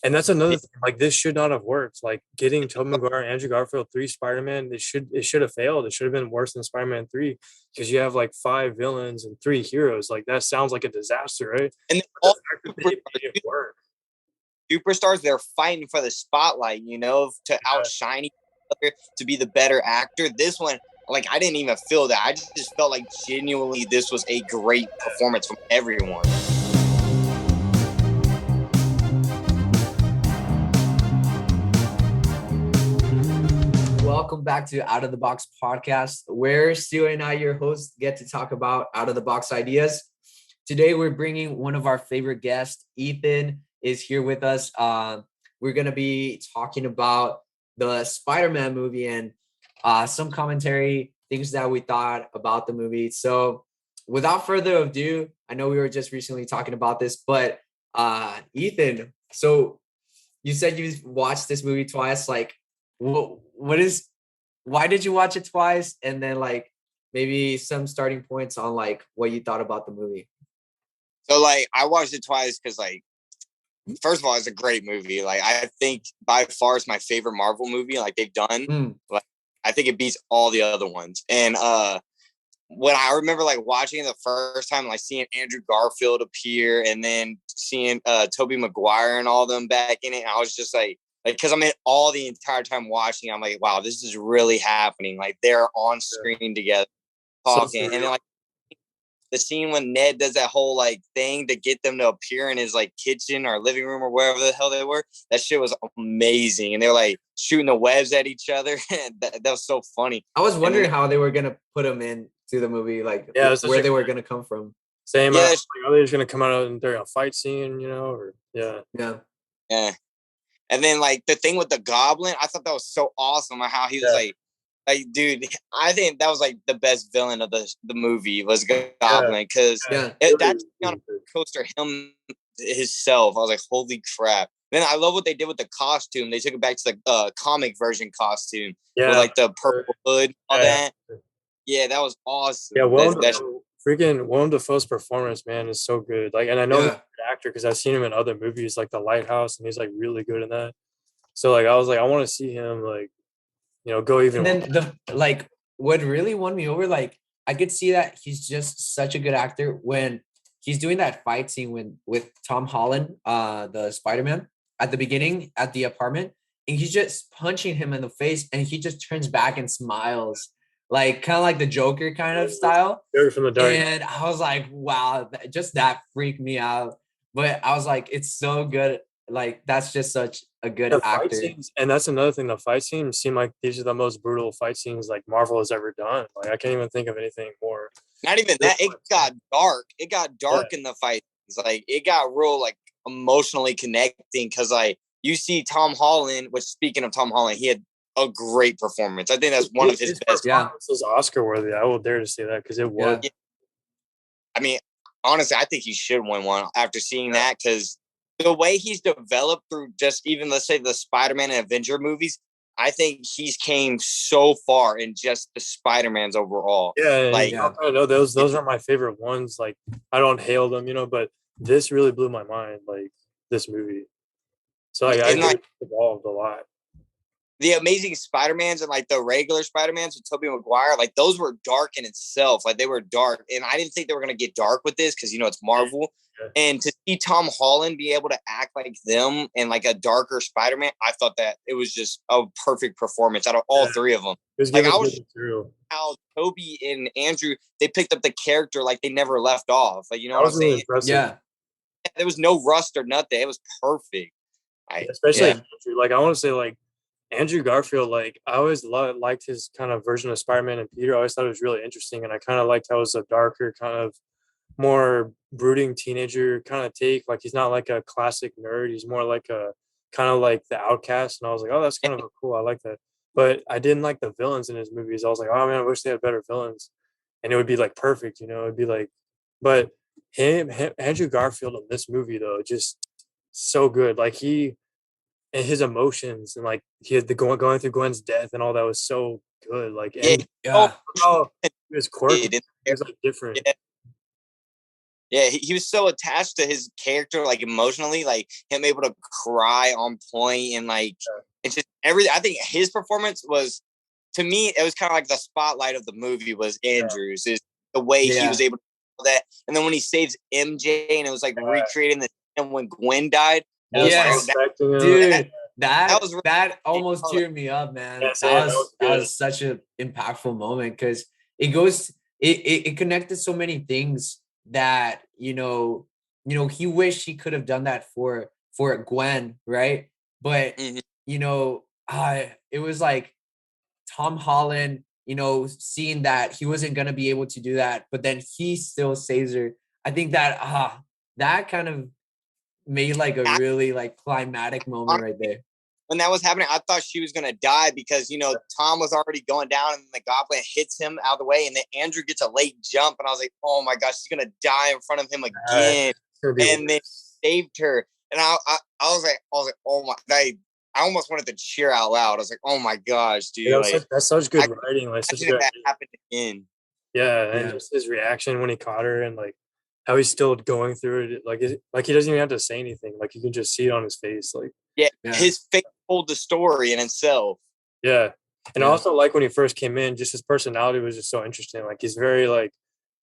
And that's another thing. Like, this should not have worked. Like, getting Tobey Maguire and Andrew Garfield 3 Spider-Man, it should have failed. It should have been worse than Spider-Man 3 because you have like 5 villains and 3 heroes. Like, that sounds like a disaster, right? And But the all fact that they superstars, made it work. superstars, they're fighting for the spotlight, to Yeah. outshine each other, to be the better actor. This one, like, I didn't even feel that. I just felt like genuinely this was a great performance from everyone. Welcome back to Out of the Box podcast, where Stu and I, your hosts, get to talk about out of the box ideas. Today, we're bringing one of our favorite guests. Ethan is here with us. We're going to be talking about the Spider-Man movie and some commentary, things that we thought about the movie. So without further ado, I know we were just recently talking about this, but Ethan, so you said you watched this movie twice. Like, why did you watch it twice? And then like maybe some starting points on like what you thought about the movie. So like I watched it twice because like first of all, it's a great movie. Like I think by far it's my favorite Marvel movie like they've done. Like I think it beats all the other ones. And when I remember like watching it the first time, like seeing Andrew Garfield appear and then seeing Tobey Maguire and all them back in it, I was just like, because I'm in all the entire time watching, I'm like, wow, this is really happening. Like they're on screen together talking. And then like the scene when Ned does that whole like thing to get them to appear in his like kitchen or living room or wherever the hell they were, that shit was amazing. And they're like shooting the webs at each other. that was so funny. I was wondering how they were gonna put them into the movie, like where they were gonna come from. Same. Yeah, like, are they just gonna come out during a fight scene, or yeah. And then like the thing with the Goblin, I thought that was so awesome. How he was like, dude, I think that was like the best villain of the movie was Goblin because that's on a coaster him himself. I was like, holy crap! Then I love what they did with the costume. They took it back to the comic version costume with like the purple hood, all that. Yeah, that was awesome. Yeah, Willem Dafoe's performance, man, is so good. Like, and I know he's an actor because I've seen him in other movies like The Lighthouse, and he's like really good in that. So like, I was like, I want to see him like, go even. And then what really won me over, like I could see that he's just such a good actor when he's doing that fight scene with Tom Holland, the Spider-Man at the beginning at the apartment, and he's just punching him in the face, and he just turns back and smiles. Like kind of like the Joker kind of style. From the dark. And I was like, wow, just that freaked me out. But I was like, it's so good. Like that's just such a good actor. Scenes, and that's another thing. The fight scenes seem like these are the most brutal fight scenes like Marvel has ever done. Like I can't even think of anything more. Not even that. It got dark. It got dark in the fight. Like it got real like emotionally connecting because like you see Tom Holland. Which speaking of Tom Holland, he had a great performance. I think that's one of his best. Yeah, this is Oscar worthy. I will dare to say that because it was. Yeah. I mean, honestly, I think he should win one after seeing that because the way he's developed through just even let's say the Spider-Man and Avenger movies, I think he's came so far in just the Spider-Mans overall. Yeah, like I know those are my favorite ones. Like I don't hail them, but this really blew my mind. Like this movie, so like, I evolved a lot. The Amazing Spider-Mans and like the regular Spider-Mans with Tobey Maguire, like those were dark in itself. Like they were dark. And I didn't think they were going to get dark with this because, it's Marvel. Yeah. And to see Tom Holland be able to act like them and like a darker Spider-Man, I thought that it was just a perfect performance out of all three of them. Like I was how Tobey and Andrew, they picked up the character like they never left off. Like, what I'm saying? Impressive. Yeah. There was no rust or nothing. It was perfect. Especially Andrew. Like I want to say like, Andrew Garfield, like I always liked his kind of version of Spider-Man and Peter. I always thought it was really interesting, and I kind of liked how it was a darker, kind of more brooding teenager kind of take. Like he's not like a classic nerd; he's more like a kind of like the outcast. And I was like, oh, that's kind of cool. I like that. But I didn't like the villains in his movies. I was like, oh man, I wish they had better villains, and it would be like perfect, It'd be like, but him Andrew Garfield in this movie though, just so good. Like and his emotions and like he had the going through Gwen's death and all that was so good. Like he was quirky. He was like different. Yeah, he was so attached to his character, like emotionally, like him able to cry on point and like it's just everything. I think his performance was, to me, it was kind of like the spotlight of the movie was Andrews, is the way he was able to do that. And then when he saves MJ and it was like recreating the and when Gwen died. Yes, dude, that almost teared me up, man. That was such an impactful moment because it connected so many things that he wished he could have done that for Gwen, right? But it was like Tom Holland, seeing that he wasn't gonna be able to do that, but then he still saves her. I think that kind of made like a really like climatic moment right there. When that was happening, I thought she was gonna die because Tom was already going down and the goblin hits him out of the way, and then Andrew gets a late jump, and I was like, oh my gosh, she's gonna die in front of him again. And they saved her. And I was like, oh my, I almost wanted to cheer out loud. I was like, oh my gosh, dude. Yeah, that's such good writing. Like such good. That happened again. Yeah, and just his reaction when he caught her and like how he's still going through it. Like he doesn't even have to say anything. Like you can just see it on his face. Like his face told the story in itself. Yeah. And I also like when he first came in, just his personality was just so interesting. Like he's very like,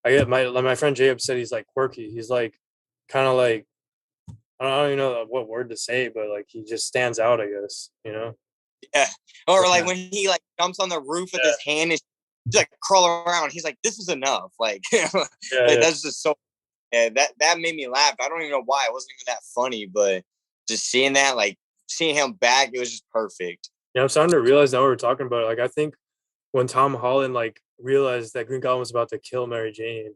I get my friend Jacob said he's like quirky. He's like kind of like, I don't even know what word to say, but like he just stands out, I guess, Yeah. Or like when he like jumps on the roof with his hand and he's like crawl around. He's like, this is enough. Like, that's just so, that made me laugh. I don't even know why. It wasn't even that funny, but just seeing that, like seeing him back, it was just perfect. Yeah, I'm starting to realize now what we're talking about. Like, I think when Tom Holland like realized that Green Goblin was about to kill Mary Jane,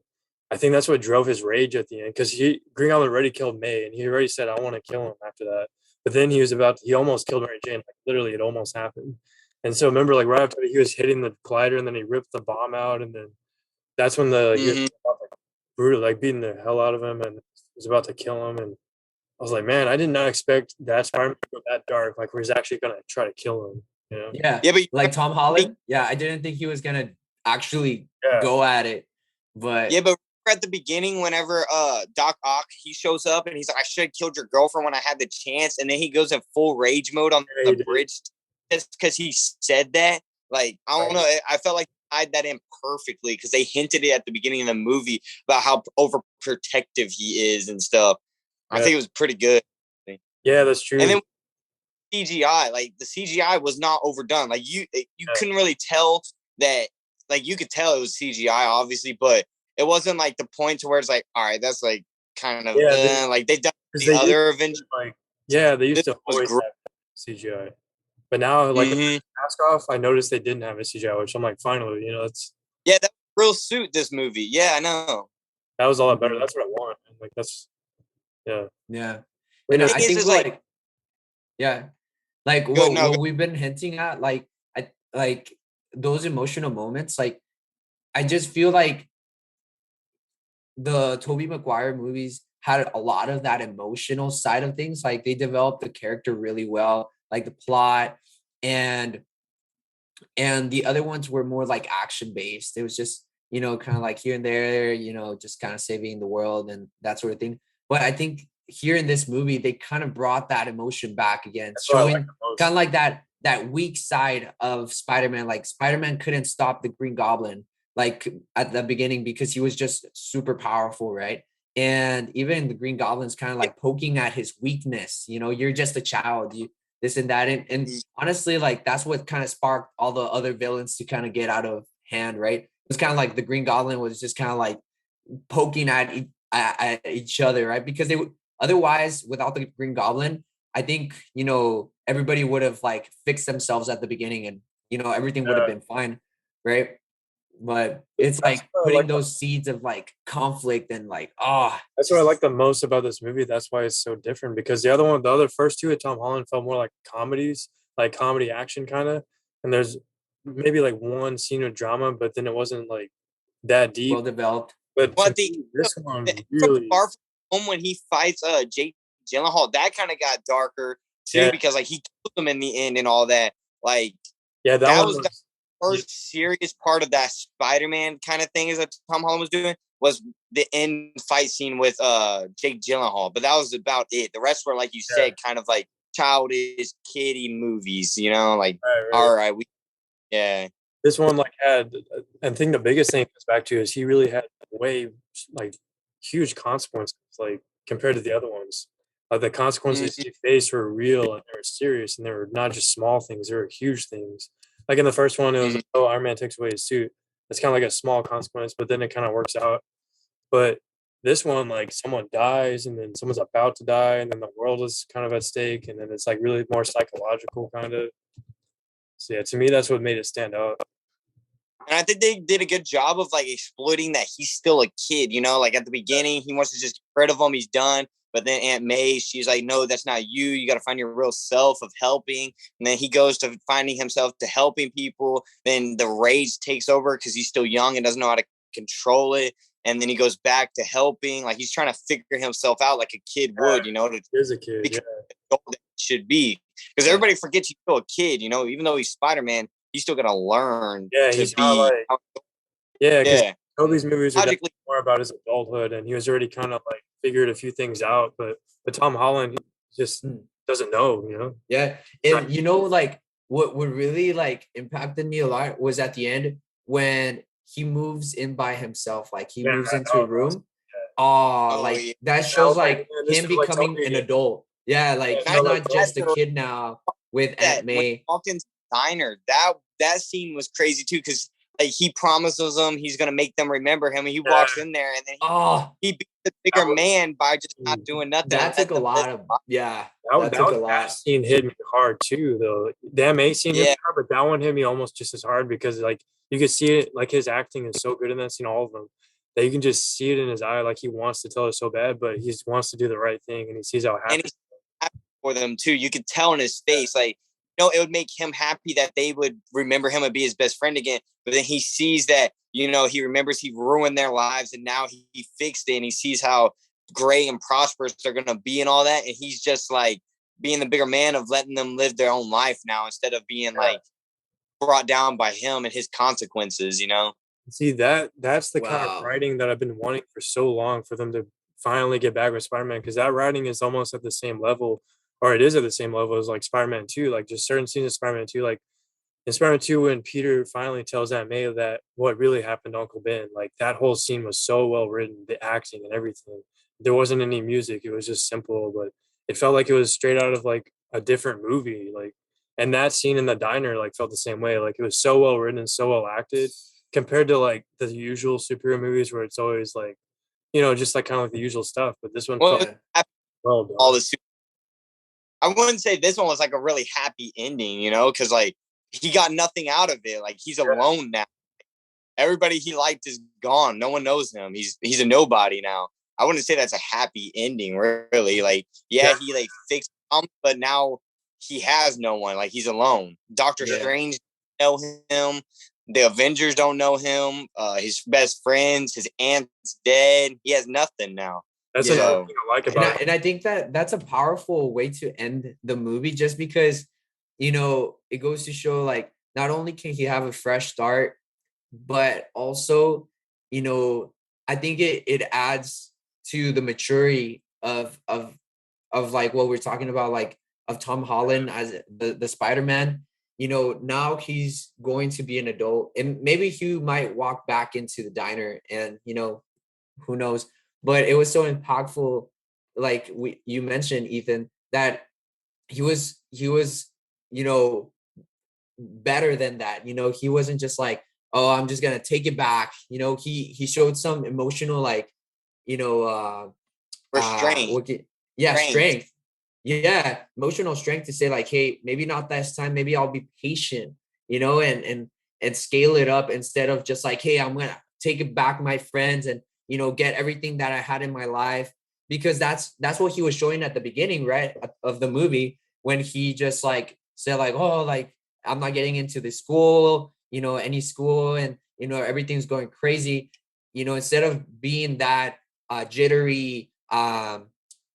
I think that's what drove his rage at the end, because Green Goblin already killed May, and he already said, "I want to kill him" after that. But then he almost killed Mary Jane. Like literally, it almost happened. And so remember, like right after he was hitting the glider, and then he ripped the bomb out, and then that's when he was brutal, like beating the hell out of him, and was about to kill him. And I was like, man, I did not expect that Spider-Man to go that dark, like where he's actually gonna try to kill him. Yeah, but like Tom Holland, I didn't think he was gonna actually go at it, but at the beginning, whenever Doc Ock he shows up and he's like, I should have killed your girlfriend when I had the chance, and then he goes in full rage mode on the bridge just because he said that. Like, I don't know, I felt like they tied that in perfectly because they hinted it at the beginning of the movie about how overprotective he is and stuff. I think it was pretty good. Yeah, that's true. And then CGI, like the CGI was not overdone. Like you couldn't really tell that. Like you could tell it was CGI, obviously, but it wasn't like the point to where it's like, all right, that's like kind of like they've done other Avengers. Like, they used to always have CGI, but now like the mask off, I noticed they didn't have a CGI, which I'm like, finally, it's that real suit. This movie, I know that was a lot better. That's what I want. Like that's yeah. And I think like what we've been hinting at, like those emotional moments, like I just feel like the Tobey Maguire movies had a lot of that emotional side of things. Like they developed the character really well, like the plot, and the other ones were more like action based. It was just kind of like here and there, just kind of saving the world and that sort of thing. But I think here in this movie, they kind of brought that emotion back again, showing kind of like that weak side of Spider-Man. Like Spider-Man couldn't stop the Green Goblin like at the beginning because he was just super powerful, right? And even the Green Goblin's kind of like poking at his weakness. You're just a child, this and that. And honestly, like that's what kind of sparked all the other villains to kind of get out of hand, right? It was kind of like the Green Goblin was just kind of like poking at each other, right? Because they would otherwise, without the Green Goblin, I think everybody would have like fixed themselves at the beginning, and everything would have been fine, right? But it's like putting those seeds of like conflict and like that's what I like the most about this movie. That's why it's so different, because the other first two with Tom Holland felt more like comedies, like comedy action kind of, and there's maybe like one scene of drama, but then it wasn't like that deep, well developed. But this one really Far From Home, when he fights Jake Gyllenhaal, that kind of got darker too, because like he killed him in the end and all that. Like that was the first serious part of that Spider-Man kind of thing is that Tom Holland was doing. was the end fight scene with Jake Gyllenhaal, but that was about it. The rest were, like you said, kind of like childish, kiddie movies. You know, like all right, yeah. This one like had, I think the biggest thing it comes back to is he really had way like huge consequences, like compared to the other ones. The consequences he faced were real and they were serious, and they were not just small things; they were huge things. Like in the first one, it was like, oh, Iron Man takes away his suit. It's kind of like a small consequence, but then it kind of works out. But this one, like someone dies, and then someone's about to die, and then the world is kind of at stake, and then it's like really more psychological, kind of. So yeah, to me, that's what made it stand out. And I think they did a good job of like exploiting that he's still a kid, you know, like at the beginning, he wants to just get rid of him. He's done. But then Aunt May, she's like, no, that's not you. You got to find your real self of helping. And then he goes to finding himself to helping people. Then the rage takes over because he's still young and doesn't know how to control it. And then he goes back to helping. Like he's trying to figure himself out like a kid would, you know, to He is a kid, yeah. that should be. Because everybody forgets he's still a kid, you know, even though he's Spider-Man, he's still gonna learn to be. Like, because all these movies are more about his adulthood, and he was already kind of like figured a few things out. But Tom Holland just doesn't know, you know. Yeah, and you know, like what really like impacted me a lot was at the end when he moves in by himself, like he moves into a room. That shows like him becoming an adult. Yeah, like he's not just a kid now with Aunt May. Walked into the diner. That scene was crazy too, because like he promises them he's gonna make them remember him, and he walks in there, and then he beats the bigger man by just not doing nothing. That took a lot of that scene hit me hard too, though. The Aunt May scene hit me hard, but that one hit me almost just as hard because like you could see it, like his acting is so good in that scene, all of them, that you can just see it in his eye, like he wants to tell her so bad, but he just wants to do the right thing, and he sees how happy for them too. You could tell in his face, like, you know, it would make him happy that they would remember him and be his best friend again. But then he sees that, you know, he remembers he ruined their lives, and now he fixed it, and he sees how great and prosperous they're going to be and all that. And he's just like being the bigger man of letting them live their own life now instead of being like brought down by him and his consequences, you know? See, that's the kind of writing that I've been wanting for so long, for them to finally get back with Spider-Man, because that writing is almost at the same level, or it is at the same level as like Spider-Man 2, like just certain scenes of Spider-Man 2, like in Spider-Man 2 when Peter finally tells Aunt May that what really happened to Uncle Ben, like that whole scene was so well written, the acting and everything. There wasn't any music, it was just simple, but it felt like it was straight out of like a different movie, like. And that scene in the diner like felt the same way, like it was so well written and so well acted compared to like the usual superhero movies where it's always like, you know, just like kind of like the usual stuff. But this one felt well done. I wouldn't say this one was like a really happy ending, you know, because like he got nothing out of it. Like he's alone now. Everybody he liked is gone. No one knows him. He's a nobody now. I wouldn't say that's a happy ending, really. Like, he like fixed him, but now he has no one. Like he's alone. Doctor Strange know him. The Avengers don't know him. His best friends, his aunt's dead. He has nothing now. That's another thing I like about it. And I think that that's a powerful way to end the movie, just because, you know, it goes to show like not only can he have a fresh start, but also, you know, I think it adds to the maturity of like what we're talking about, like of Tom Holland as the Spider-Man. You know, now he's going to be an adult, and maybe he might walk back into the diner, and, you know, who knows. But it was so impactful, like you mentioned, Ethan, that he was, you know, better than that. You know, he wasn't just like, oh, I'm just gonna take it back. You know, he showed some emotional, like, you know, restraint. Strength. Yeah, emotional strength to say like, hey, maybe not this time. Maybe I'll be patient. You know, and scale it up instead of just like, hey, I'm gonna take it back, my friends, and, you know, get everything that I had in my life, because that's what he was showing at the beginning, right, of the movie, when he just like said like, oh, like I'm not getting into the school, you know, any school, and, you know, everything's going crazy. You know, instead of being that jittery,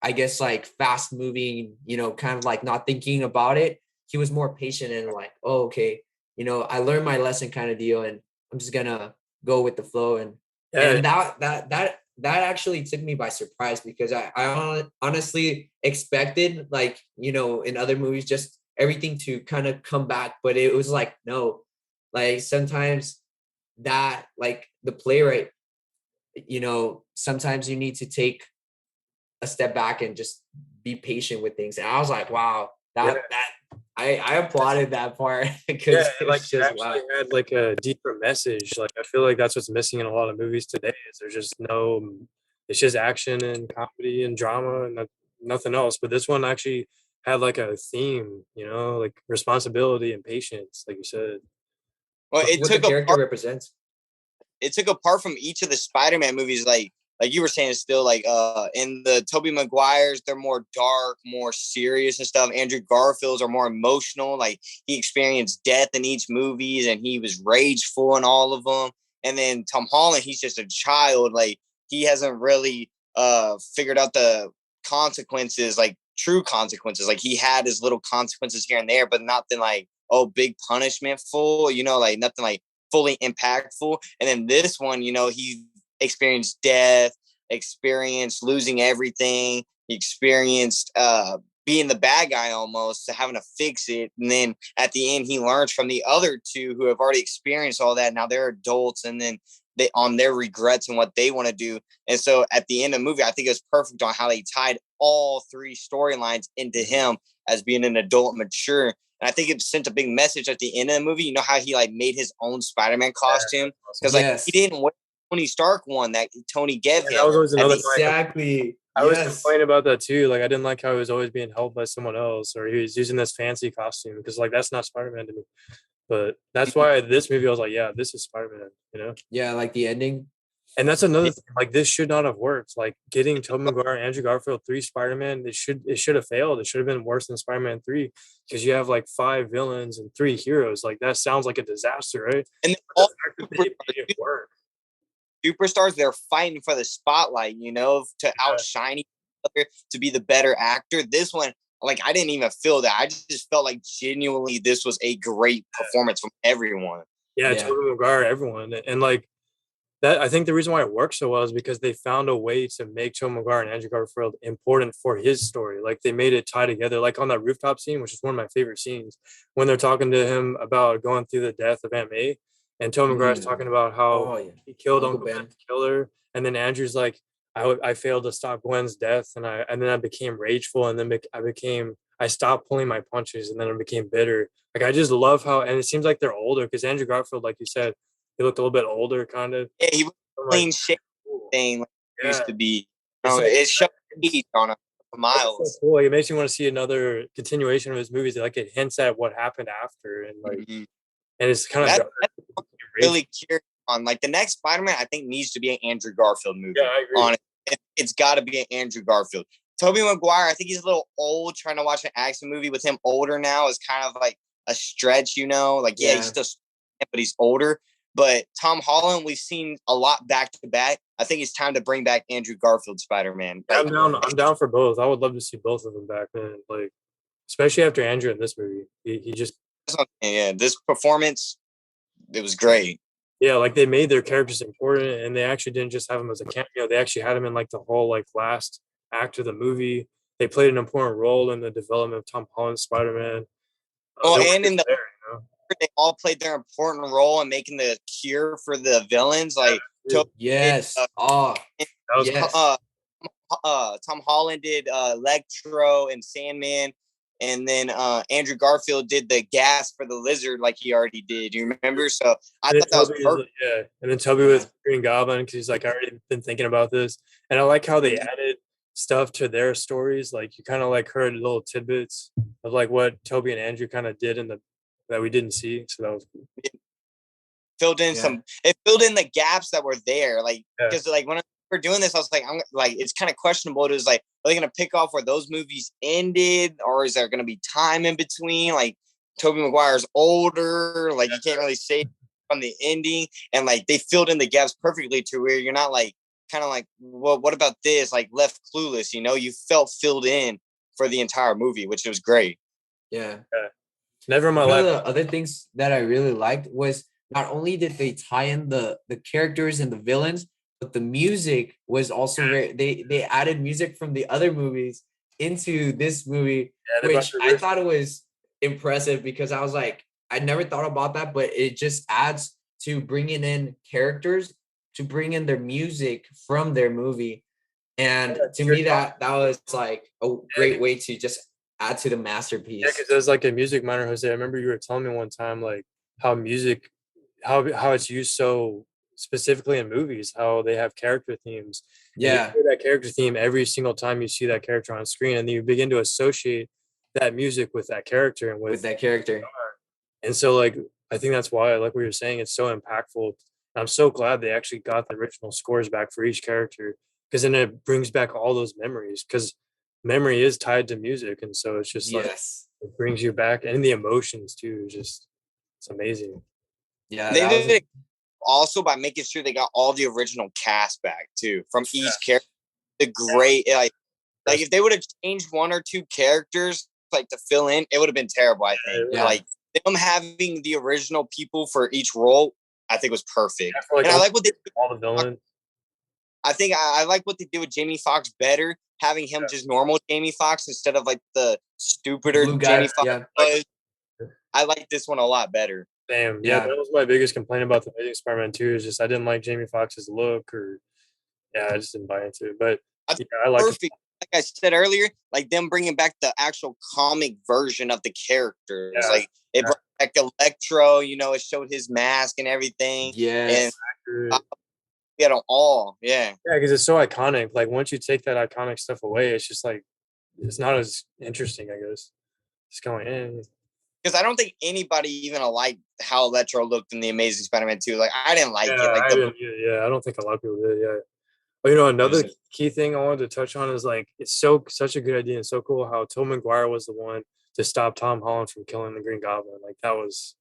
I guess like fast moving, you know, kind of like not thinking about it, he was more patient and like, oh, okay, you know, I learned my lesson kind of deal, and I'm just gonna go with the flow. And Yeah. And that actually took me by surprise, because I honestly expected, like, you know, in other movies, just everything to kind of come back, but it was like, no, like sometimes that, like the playwright, you know, sometimes you need to take a step back and just be patient with things. And I was like, wow, Yeah. I applauded that part, Yeah, because it, it's like it just wow. actually had like a deeper message. Like I feel like that's what's missing in a lot of movies today. Is there's just no, it's just action and comedy and drama and nothing else. But this one actually had like a theme, you know, like responsibility and patience, like you said. Well, What the character represents. it took apart from each of the Spider-Man movies, like you were saying, still like in the Tobey Maguires, they're more dark, more serious and stuff. Andrew Garfield's are more emotional. Like he experienced death in each movies and he was rageful in all of them. And then Tom Holland, he's just a child. Like he hasn't really figured out the consequences, like true consequences. Like he had his little consequences here and there, but nothing like, oh, big punishment full, you know, like nothing like fully impactful. And then this one, you know, he experienced death, experienced losing everything. He experienced being the bad guy almost, to having to fix it. And then at the end, he learns from the other two who have already experienced all that. Now they're adults, and then they on their regrets and what they want to do. And so at the end of the movie, I think it was perfect on how they tied all three storylines into him as being an adult, mature. And I think it sent a big message at the end of the movie. You know how he like made his own Spider-Man costume? Because like he didn't wear Tony Stark one that Tony gave him. That was always another exactly. I was complaining about that too. Like I didn't like how he was always being held by someone else, or he was using this fancy costume, because like that's not Spider-Man to me. But that's why this movie I was like, yeah, this is Spider-Man, you know? Yeah, like the ending. And that's another thing. Like this should not have worked. Like getting Tobey Maguire, Andrew Garfield, 3 Spider-Man, it should have failed. It should have been worse than Spider-Man 3, because you have like 5 villains and 3 heroes. Like that sounds like a disaster, right? And all superstars, they're fighting for the spotlight, you know, to outshine each other, to be the better actor. This one, like I didn't even feel that. I just felt like genuinely this was a great performance from everyone. Yeah, Tobey Maguire, everyone. And like that, I think the reason why it works so well is because they found a way to make Tobey Maguire and Andrew Garfield important for his story. Like they made it tie together, like on that rooftop scene, which is one of my favorite scenes, when they're talking to him about going through the death of Aunt May, and Tobey Maguire's talking about how he killed Uncle Ben's killer, and then Andrew's like, I failed to stop Gwen's death, and then I became rageful, and then I stopped pulling my punches, and then I became bitter. Like I just love how, and it seems like they're older, because Andrew Garfield, like you said, he looked a little bit older, kind of. Yeah, he was clean shaven thing like he used to be. It showed age on a miles. So cool. It makes me want to see another continuation of his movies. Like it hints at what happened after, and like, and it's kind of really curious on. Like the next Spider-Man, I think needs to be an Andrew Garfield movie. Yeah, I agree. On it, it's got to be an Andrew Garfield. Tobey Maguire, I think he's a little old. Trying to watch an action movie with him older now is kind of like a stretch, you know. Like he's still, but he's older. But Tom Holland, we've seen a lot back to back. I think it's time to bring back Andrew Garfield Spider-Man. Like, I'm down for both. I would love to see both of them back, man. Like, especially after Andrew in this movie, he just this performance, it was great. Yeah, like they made their characters important, and they actually didn't just have him as a cameo. They actually had him in like the whole like last act of the movie. They played an important role in the development of Tom Holland's Spider-Man. And in the they all played their important role in making the cure for the villains. Like Tom Holland did Electro and Sandman, and then Andrew Garfield did the gas for the lizard, like he already did. You remember? So I thought that was perfect. And then Toby with Green Goblin, because he's like, I already been thinking about this, and I like how they added stuff to their stories. Like you kind of like heard little tidbits of like what Toby and Andrew kind of did that we didn't see. So that was cool. It filled in the gaps that were there. Like, because like when we're doing this, I was like, it's kind of questionable. It was like, are they going to pick off where those movies ended, or is there going to be time in between? Like Tobey Maguire's older, like you can't really say from the ending, and like they filled in the gaps perfectly to where you're not like kind of like, well, what about this? Like left clueless, you know? You felt filled in for the entire movie, which was great. Yeah. Never in my life. One of the other things that I really liked was not only did they tie in the characters and the villains, but the music was also they added music from the other movies into this movie, which I thought it was impressive because I was like, I never thought about that, but it just adds to bringing in characters to bring in their music from their movie. And to me, that was like a great way to just add to the masterpiece. Yeah, because as like a music minor, Jose, I remember you were telling me one time like how music, how it's used so specifically in movies, how they have character themes. Yeah, and you hear that character theme every single time you see that character on screen, and then you begin to associate that music with that character and with that character. And so, like, I think that's why, like what you're saying, it's so impactful. I'm so glad they actually got the original scores back for each character, because then it brings back all those memories. Because memory is tied to music, and so it's just like it brings you back, and the emotions too. It's amazing. Yeah, they did it also by making sure they got all the original cast back too from each character. The great like if they would have changed one or two characters like to fill in, it would have been terrible. I think like them having the original people for each role, I think was perfect. And I like what they did. All the villains. I think I like what they did with Jamie Foxx better, having him just normal Jamie Foxx instead of like the stupider Jamie Foxx. Yeah. I like this one a lot better. Damn, yeah, that was my biggest complaint about the Amazing Spider-Man 2 is just I didn't like Jamie Foxx's look, or I just didn't buy into it. But I like perfect. Like I said earlier, like them bringing back the actual comic version of the characters. Like it brought back Electro, you know, it showed his mask and everything. Yes. And we had them all. Yeah. Yeah, because it's so iconic. Like once you take that iconic stuff away, it's just like it's not as interesting, I guess. Just going in. Because I don't think anybody even liked how Electro looked in the Amazing Spider-Man 2. Like I didn't like it. Like I don't think a lot of people did. Yeah. But you know, another key thing I wanted to touch on is like it's such a good idea and so cool how Tobey Maguire was the one to stop Tom Holland from killing the Green Goblin. Like that was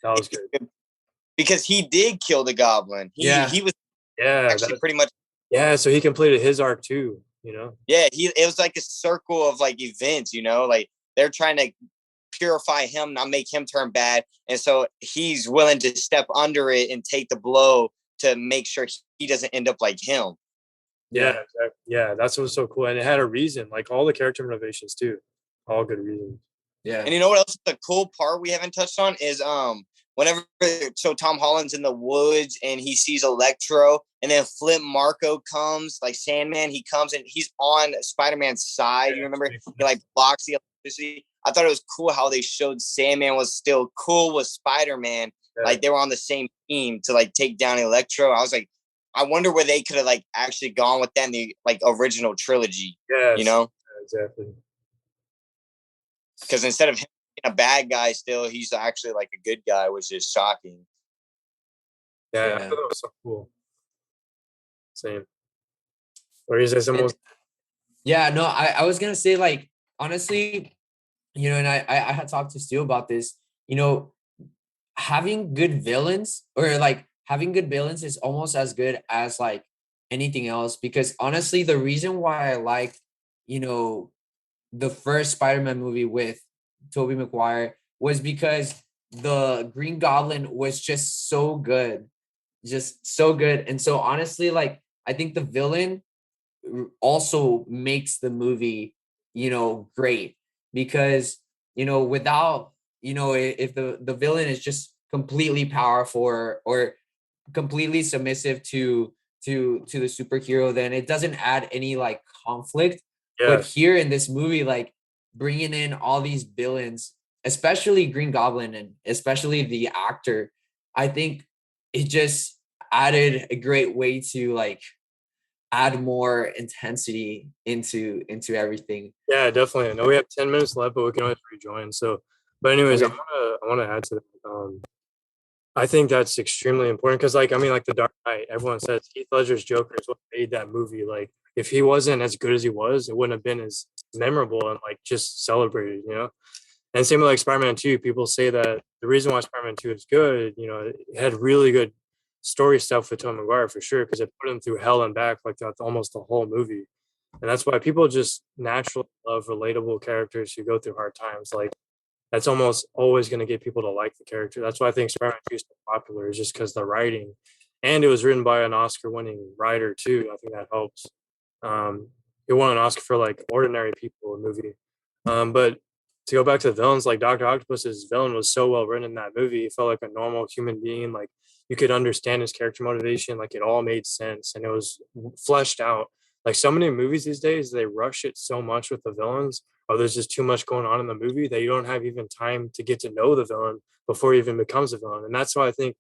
good. Because he did kill the Goblin. He was actually pretty much. Yeah, so he completed his arc too, you know? Yeah, it was like a circle of like events, you know, like they're trying to purify him, not make him turn bad. And so he's willing to step under it and take the blow to make sure he doesn't end up like him. Yeah, exactly. Yeah, that's what's so cool. And it had a reason, like all the character motivations too. All good reasons. Yeah. And you know what else the cool part we haven't touched on is whenever Tom Holland's in the woods and he sees Electro, and then Flip Marko comes, like Sandman, he comes and he's on Spider-Man's side. You remember? He like blocks the electricity. I thought it was cool how they showed Sandman was still cool with Spider-Man. Yeah. Like they were on the same team to like take down Electro. I was like, I wonder where they could have like actually gone with that in the like original trilogy. Yeah, you know? Yeah, exactly. Because instead of him being a bad guy still, he's actually like a good guy, which is shocking. Yeah. I thought that was so cool. Same. Or is there some more? Yeah, no, I was gonna say, like, honestly, you know, and I had talked to Stu about this, you know, having good villains is almost as good as like anything else, because honestly, the reason why I like, you know, the first Spider-Man movie with Tobey Maguire was because the Green Goblin was just so good. And so honestly, like, I think the villain also makes the movie, you know, great, because, you know, without, you know, if the villain is just completely powerful or completely submissive to the superhero, then it doesn't add any like conflict. But here in this movie, like bringing in all these villains, especially Green Goblin and especially the actor, I think it just added a great way to like add more intensity into everything. Yeah, definitely. I know we have 10 minutes left, but we can always rejoin. So, but anyways, okay. I want to add to that. I think that's extremely important because, like, I mean, like The Dark Knight, everyone says Heath Ledger's Joker is what made that movie. Like, if he wasn't as good as he was, it wouldn't have been as memorable and like just celebrated, you know. And same with like Spider-Man 2. People say that the reason why Spider-Man 2 is good, you know, it had really good story stuff with Tom Maguire for sure, because it put him through hell and back like that almost the whole movie. And that's why people just naturally love relatable characters who go through hard times. Like that's almost always going to get people to like the character. That's why I think Spider-Man 2 is so popular, is just because the writing and it was written by an Oscar-winning writer too. I think that helps. He won an Oscar for like Ordinary People, a movie. But to go back to the villains, like Dr. Octopus's villain was so well written in that movie. He felt like a normal human being. Like you could understand his character motivation. Like it all made sense and it was fleshed out. Like so many movies these days, they rush it so much with the villains, or there's just too much going on in the movie that you don't have even time to get to know the villain before he even becomes a villain. And that's why I think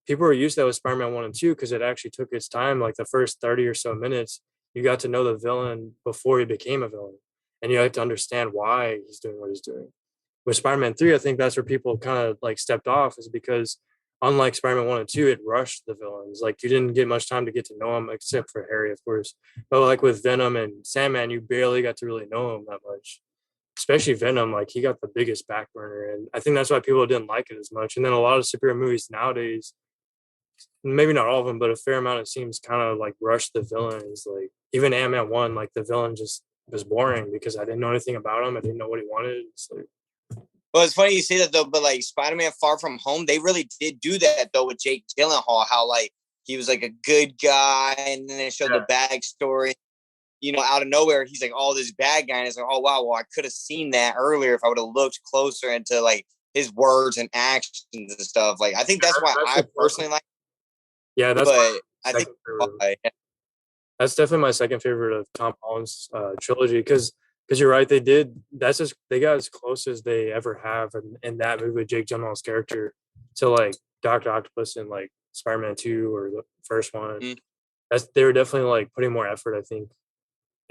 people were used to that with Spider-Man 1 and 2 because it actually took its time. Like the first 30 or so minutes, you got to know the villain before he became a villain. And you had to understand why he's doing what he's doing. With Spider-Man 3, I think that's where people kind of like stepped off, is because unlike Spider-Man 1 and 2, it rushed the villains. Like you didn't get much time to get to know them, except for Harry, of course. But like with Venom and Sandman, you barely got to really know him that much. Especially Venom, like he got the biggest back burner. And I think that's why people didn't like it as much. And then a lot of superhero movies nowadays, maybe not all of them, but a fair amount, it seems kind of like rush the villains. Like even Ant-Man 1, like the villain just was boring because I didn't know anything about him. I didn't know what he wanted. It's like, well, it's funny you say that though, but like Spider-Man Far From Home, they really did do that though with Jake Gyllenhaal, how like he was like a good guy, and then they showed the backstory. You know, out of nowhere, he's like, oh, this bad guy. And it's like, oh, wow, well, I could have seen that earlier if I would have looked closer into like his words and actions and stuff. Like, I think that's why I personally like. Yeah, that's. But I think that's definitely my second favorite of Tom Holland's trilogy, because you're right, they did. That's just they got as close as they ever have in that movie with Jake Gyllenhaal's character to like Doctor Octopus and like Spider-Man 2 or the first one. Mm. That's they were definitely like putting more effort, I think,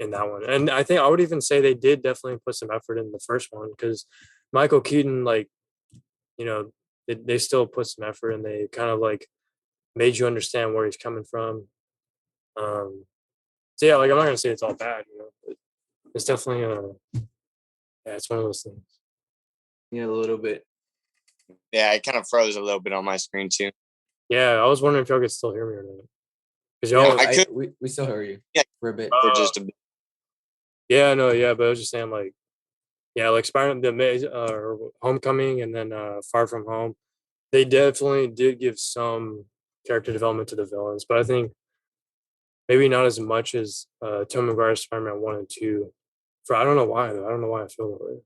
in that one. And I think I would even say they did definitely put some effort in the first one, because Michael Keaton, like, you know, they still put some effort and they kind of like made you understand where he's coming from. So yeah, like I'm not gonna say it's all bad, but it's definitely yeah, it's one of those things. Yeah, a little bit. Yeah, it kind of froze a little bit on my screen too. Yeah, I was wondering if y'all could still hear me or not. Because y'all, we still hear you. Yeah, for a bit. For just a bit. Yeah, no, yeah, but I was just saying, like, yeah, like Spider-Man, Homecoming, and then Far From Home, they definitely did give some character development to the villains, but I think maybe not as much as Tom McGuire's Spider-Man 1 and 2. I don't know why, though. I don't know why I feel that way.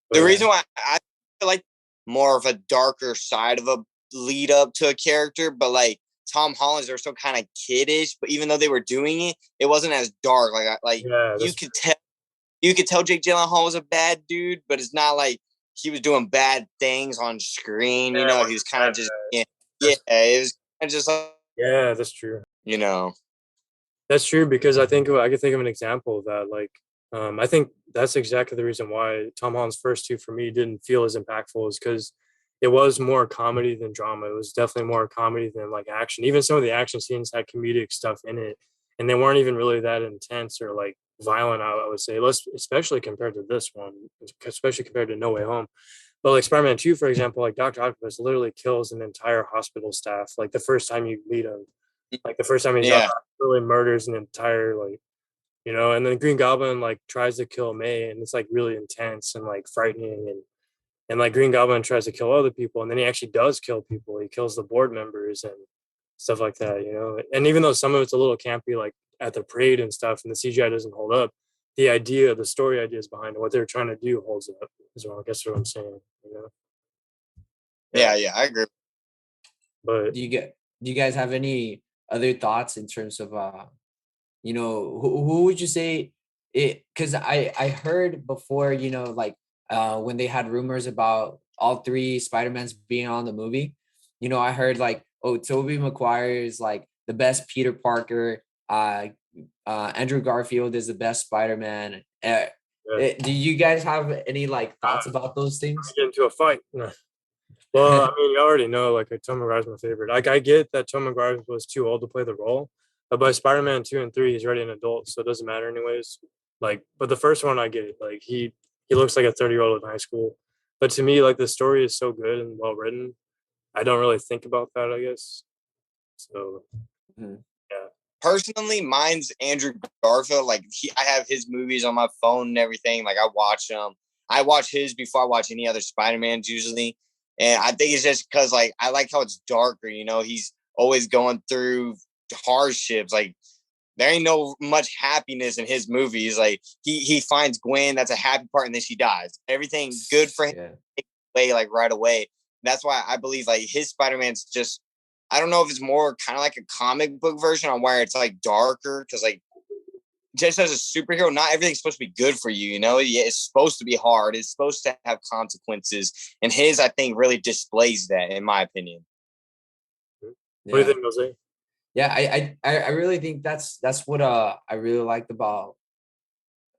But the reason why I feel like more of a darker side of a lead up to a character, but like Tom Holland's, they're still kind of kiddish, but even though they were doing it, it wasn't as dark. You could tell Jake Gyllenhaal was a bad dude, but it's not like he was doing bad things on screen. He was kind of just it was kind of just like, yeah, that's true. That's true, because I could think of an example of that. Like, I think that's exactly the reason why Tom Holland's first two for me didn't feel as impactful, is because it was more comedy than drama. It was definitely more comedy than like action. Even some of the action scenes had comedic stuff in it, and they weren't even really that intense or like violent, I would say, especially compared to this one, especially compared to No Way Home. But like Spider-Man 2, for example, like Dr. Octopus literally kills an entire hospital staff. Like the first time you meet him, like the first time he's really murders an entire, like, and then Green Goblin like tries to kill May, and it's like really intense and like frightening, and like Green Goblin tries to kill other people, and then he actually does kill people. He kills the board members and stuff like that, And even though some of it's a little campy, like at the parade and stuff, and the CGI doesn't hold up, the story ideas behind it, what they're trying to do holds up as well. I guess what I'm saying, Yeah, I agree. But do you guys have any other thoughts in terms of who would you say it? Because I heard before, when they had rumors about all three Spider-Mans being on the movie, I heard like, oh, Tobey Maguire is like the best Peter Parker. Andrew Garfield is the best Spider-Man. Do you guys have any like thoughts about those things? Get into a fight. No. Well, I mean, you already know, like, Tom McGuire's my favorite. Like, I get that Tom McGuire was too old to play the role, but by Spider-Man 2 and 3, he's already an adult, so it doesn't matter anyways. Like, but the first one, I get it. Like, he looks like a 30-year-old in high school. But to me, like, the story is so good and well written, I don't really think about that, I guess. So, yeah. Personally, mine's Andrew Garfield. Like, I have his movies on my phone and everything. Like, I watch them. I watch his before I watch any other Spider-Mans usually. And I think it's just because, like, I like how it's darker, he's always going through hardships. Like there ain't no much happiness in his movies. Like he finds Gwen, that's a happy part, and then she dies. Everything good for him away like right away. That's why I believe like his Spider-Man's just, I don't know if it's more kind of like a comic book version on where it's like darker, because like just as a superhero, not everything's supposed to be good for you, you know? It's supposed to be hard. It's supposed to have consequences. And his, I think, really displays that, in my opinion. What do you think, Jose? Yeah, I really think that's what I really liked about,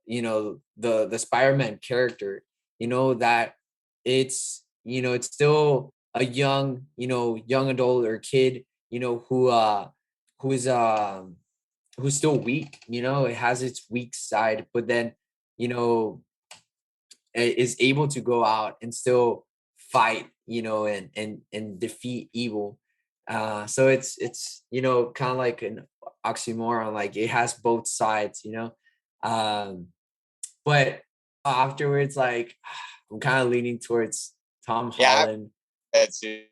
you know, the Spider-Man character, you know, that it's, you know, it's still a young, you know, young adult or kid, you know, who's still weak, you know, it has its weak side, but then, you know, is able to go out and still fight, you know, and defeat evil. So it's, you know, kind of like an oxymoron, like it has both sides, you know. But afterwards, like I'm kind of leaning towards Tom Holland. That's it.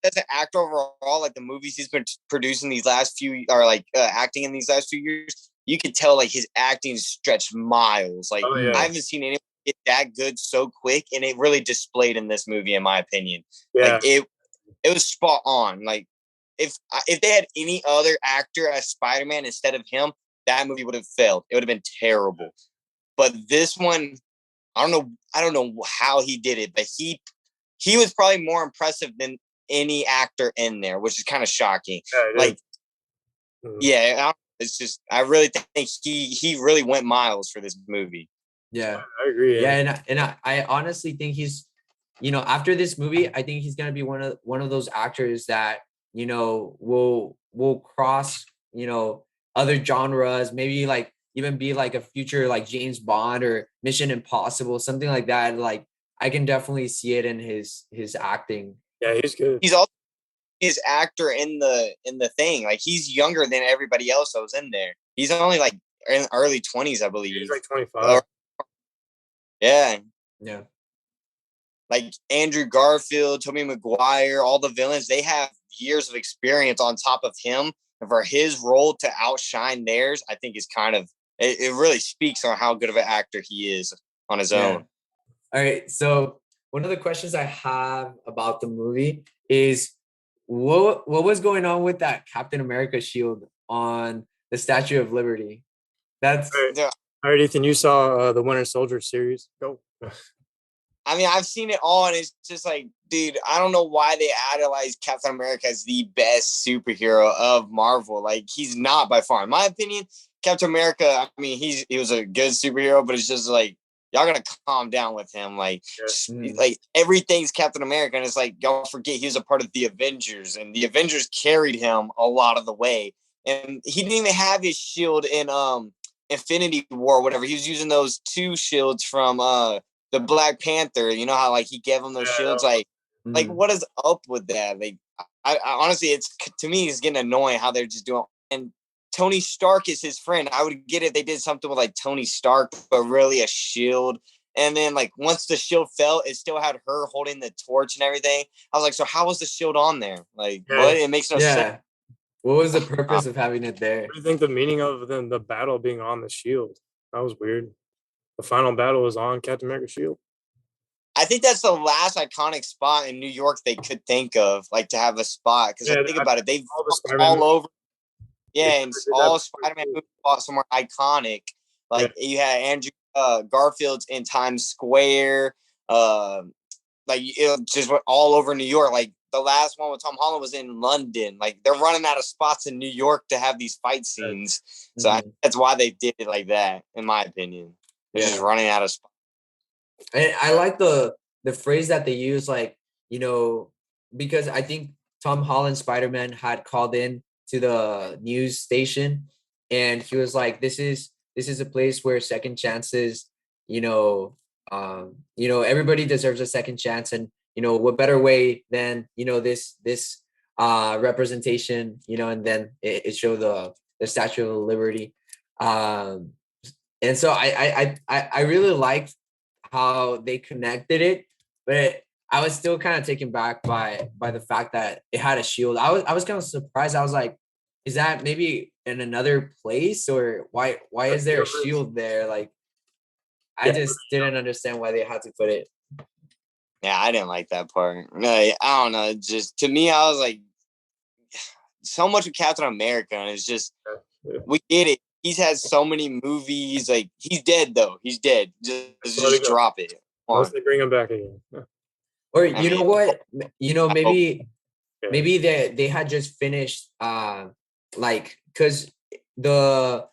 As an actor overall, like the movies he's been producing these last few, or like acting in these last few years, you could tell like his acting stretched miles. Like I haven't seen anyone get that good so quick, and it really displayed in this movie, in my opinion. Like it was spot on. Like if they had any other actor as Spider-Man instead of him, that movie would have failed. It would have been terrible. But this one, I don't know how he did it, but he was probably more impressive than any actor in there, which is kind of shocking. It's just, I really think he really went miles for this movie. Yeah, I agree. Yeah, and I honestly think he's, you know, after this movie, I think he's gonna be one of those actors that, you know, will cross, you know, other genres, maybe like even be like a future like James Bond or Mission Impossible, something like that. Like I can definitely see it in his acting. Yeah, he's good. He's also his actor in the thing. Like he's younger than everybody else that was in there. He's only like in early 20s, I believe. He's like 25. Yeah. Like Andrew Garfield, Tobey Maguire, all the villains, they have years of experience on top of him. And for his role to outshine theirs, I think is kind of, it really speaks on how good of an actor he is on his own. All right. So one of the questions I have about the movie is what was going on with that Captain America shield on the Statue of Liberty? That's all right, Ethan, you saw the Winter Soldier series. Go. I mean, I've seen it all, and it's just like, dude, I don't know why they idolize Captain America as the best superhero of Marvel. Like, he's not by far. In my opinion, Captain America, I mean, he was a good superhero, but it's just like, y'all gotta calm down with him. Like, like everything's Captain America, and it's like, y'all forget he was a part of the Avengers, and the Avengers carried him a lot of the way. And he didn't even have his shield in Infinity War or whatever. He was using those two shields from the Black Panther. You know how like he gave him those shields? Like what is up with that? Like I honestly, it's, to me, it's getting annoying how they're just doing. And Tony Stark is his friend. I would get it if they did something with like Tony Stark, but really a shield. And then like once the shield fell, it still had her holding the torch and everything. I was like, so how was the shield on there? Like what? It makes no sense. What was the purpose of having it there? What do you think the meaning of the battle being on the shield? That was weird. The final battle was on Captain America's shield. I think that's the last iconic spot in New York they could think of, like to have a spot. Because think about it, they've all over. Yeah, and all Spider-Man movies fought somewhere iconic. Like you had Andrew Garfield's in Times Square. Like it just went all over New York. Like the last one with Tom Holland was in London. Like they're running out of spots in New York to have these fight scenes. So I think that's why they did it like that, in my opinion. They're just running out of spots. And I like the phrase that they use, like, you know, because I think Tom Holland Spider-Man had called in to the news station, and he was like, this is a place where second chances, you know, everybody deserves a second chance, and you know what better way than, you know, this representation, you know, and then it showed the Statue of Liberty. And so I really liked how they connected it, but I was still kind of taken back by the fact that it had a shield. I was kind of surprised. I was like, is that maybe in another place, or why is there a shield there? Like, I just didn't understand why they had to put it. Yeah, I didn't like that part. Like, I don't know. Just to me, I was like, so much of Captain America, and it's just we get it. He's had so many movies. Like, he's dead though. He's dead. Just drop it. Unless they bring him back again. Or you know what? You know, maybe they had just finished like, because the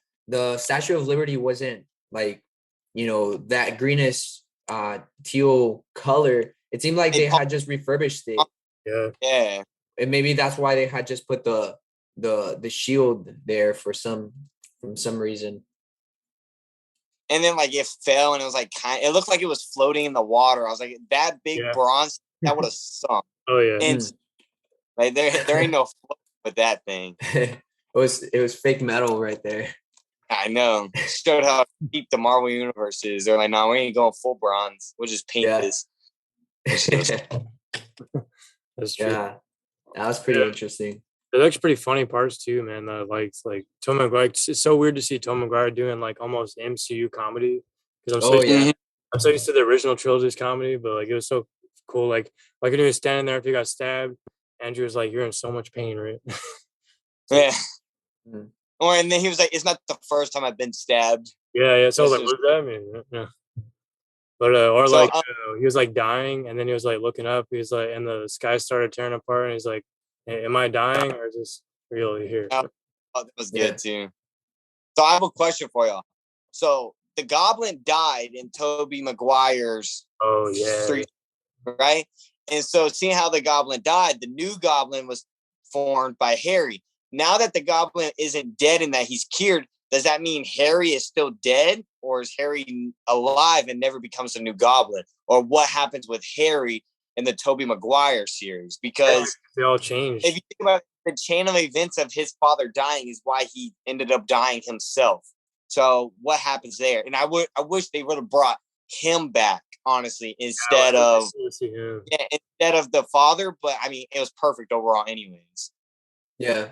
Statue of Liberty wasn't like, you know, that greenish teal color. It seemed like they had just refurbished it. Yeah. And maybe that's why they had just put the shield there for some reason. And then like it fell, and it was like it looked like it was floating in the water. I was like, that big bronze, that would have sunk. Oh yeah. And like there ain't no float with that thing. It was fake metal right there. I know. Showed how deep the Marvel universe is. They're like, no, we ain't going full bronze. We'll just paint this. That's true. Yeah, that was pretty interesting. There's actually pretty funny parts too, man. Like Tom Maguire. It's so weird to see Tom Maguire doing like almost MCU comedy, because I'm so used to the original trilogy's comedy, but like it was so cool. Like when he was standing there after he got stabbed, Andrew was like, "You're in so much pain, right?" Yeah. Or and then he was like, "It's not the first time I've been stabbed." Yeah. So I was like, "What does that mean?" Yeah. But he was like dying, and then he was like looking up. He was like, and the sky started tearing apart, and he's like, hey, "Am I dying, or is this really here?" Oh, that was good too. So I have a question for y'all. So the Goblin died in Tobey Maguire's. Oh yeah. Right, and so seeing how the Goblin died, the new Goblin was formed by Harry. Now that the Goblin isn't dead and that he's cured, does that mean Harry is still dead, or is Harry alive and never becomes a new Goblin? Or what happens with Harry in the Tobey Maguire series? Because they all changed. If you think about it, the chain of events of his father dying is why he ended up dying himself. So what happens there? And I wish they would have brought him back, honestly, instead of the father. But I mean, it was perfect overall, anyways. Yeah.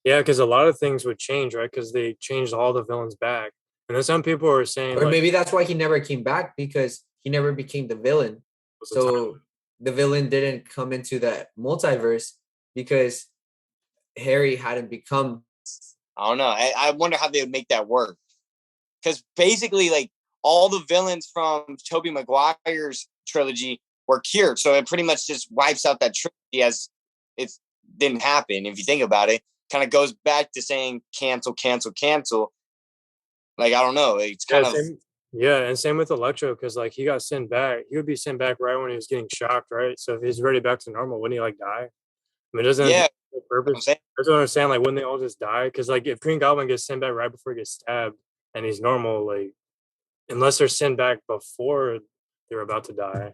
Yeah, because a lot of things would change, right? Because they changed all the villains back. And then some people are saying, or maybe that's why he never came back, because he never became the villain. So the villain didn't come into that multiverse because Harry hadn't become. I don't know. I wonder how they would make that work. Because basically, like, all the villains from Tobey Maguire's trilogy were cured. So it pretty much just wipes out that trilogy as it didn't happen. If you think about it, kind of goes back to saying cancel. Like, I don't know. It's kind of. And same with Electro, because like he got sent back. He would be sent back right when he was getting shocked, right? So if he's ready back to normal, wouldn't he like die? I mean, doesn't it purpose? I don't understand. Like, wouldn't they all just die? Because like if Green Goblin gets sent back right before he gets stabbed and he's normal, like unless they're sent back before they're about to die.